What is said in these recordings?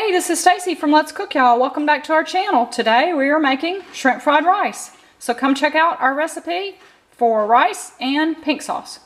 Hey, this is Stacy from Let's Cook, y'all. Welcome back to our channel. Today we are making shrimp fried rice. So come check out our recipe for rice and pink sauce.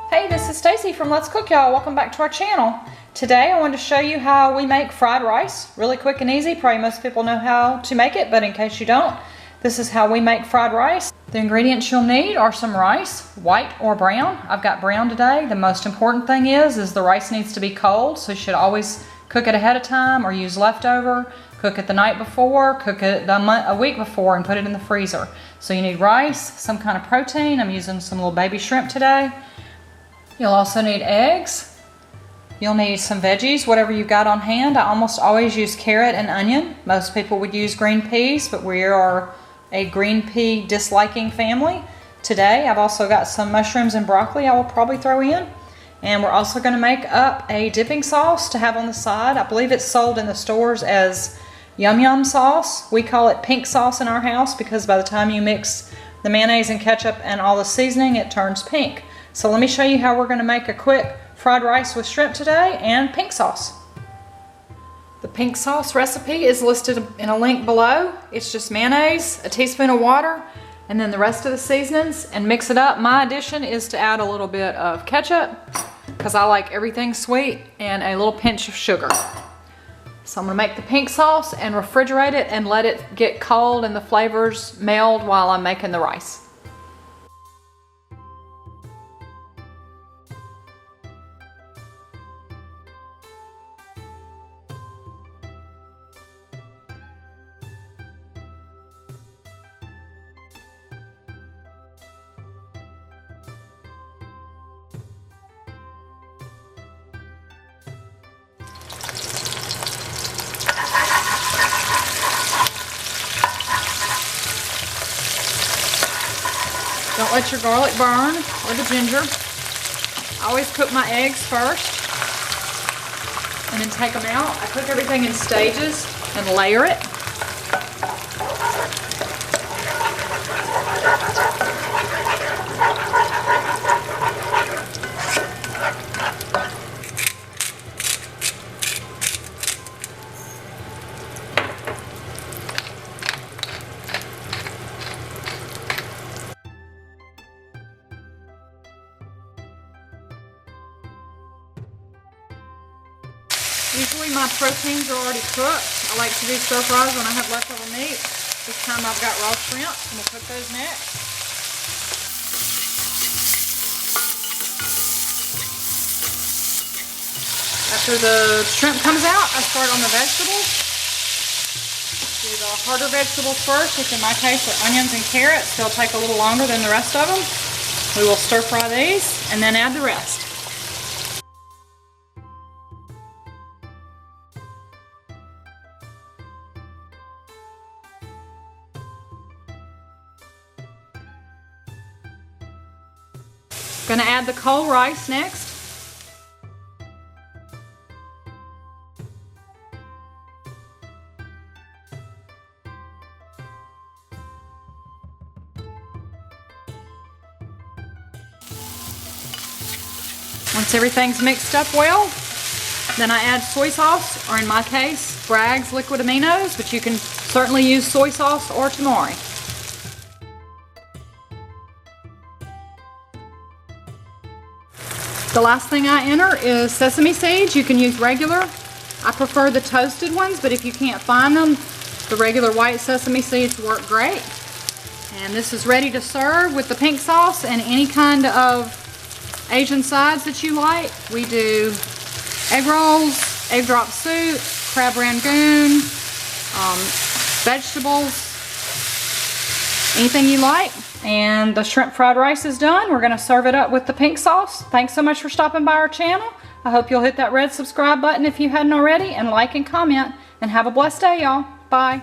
Hey, this is Stacy from Let's Cook, y'all. Welcome back to our channel. Today I wanted to show you how we make fried rice. Really quick and easy. Probably most people know how to make it, but in case you don't, this is how we make fried rice. The ingredients you'll need are some rice, white or brown. I've got brown today. The most important thing is the rice needs to be cold, so you should always cook it ahead of time or use leftover. Cook it the night before, cook it a week before and put it in the freezer. So you need rice, some kind of protein. I'm using some little baby shrimp today. You'll also need eggs. You'll need some veggies, whatever you've got on hand. I almost always use carrot and onion. Most people would use green peas, but we are a green pea disliking family. Today I've also got some mushrooms and broccoli I will probably throw in. And we're also going to make up a dipping sauce to have on the side. I believe it's sold in the stores as yum yum sauce. We call it pink sauce in our house because by the time you mix the mayonnaise and ketchup and all the seasoning, it turns pink. So let me show you how we're going to make a quick fried rice with shrimp today and pink sauce. The pink sauce recipe is listed in a link below. It's just mayonnaise, a teaspoon of water, and then the rest of the seasonings, and mix it up. My addition is to add a little bit of ketchup because I like everything sweet, and a little pinch of sugar. So I'm gonna make the pink sauce and refrigerate it and let it get cold and the flavors meld while I'm making the rice. Don't let your garlic burn or the ginger. I always cook my eggs first and then take them out. I cook everything in stages and layer it. Usually my proteins are already cooked. I like to do stir fries when I have leftover meat. This time I've got raw shrimp, and we'll cook those next. After the shrimp comes out, I start on the vegetables. Do the harder vegetables first, which in my case are onions and carrots. They'll take a little longer than the rest of them. We will stir fry these and then add the rest. Gonna add the cold rice next. Once everything's mixed up well, then I add soy sauce, or in my case, Bragg's liquid aminos, but you can certainly use soy sauce or tamari. The last thing I enter is sesame seeds. You can use regular. I prefer the toasted ones, but if you can't find them, the regular white sesame seeds work great. And this is ready to serve with the pink sauce and any kind of Asian sides that you like. We do egg rolls, egg drop soup, crab rangoon, vegetables, anything you like. And the shrimp fried rice is done. We're gonna serve it up with the pink sauce. Thanks so much for stopping by our channel. I hope you'll hit that red subscribe button if you hadn't already, and like and comment, and have a blessed day, y'all. Bye.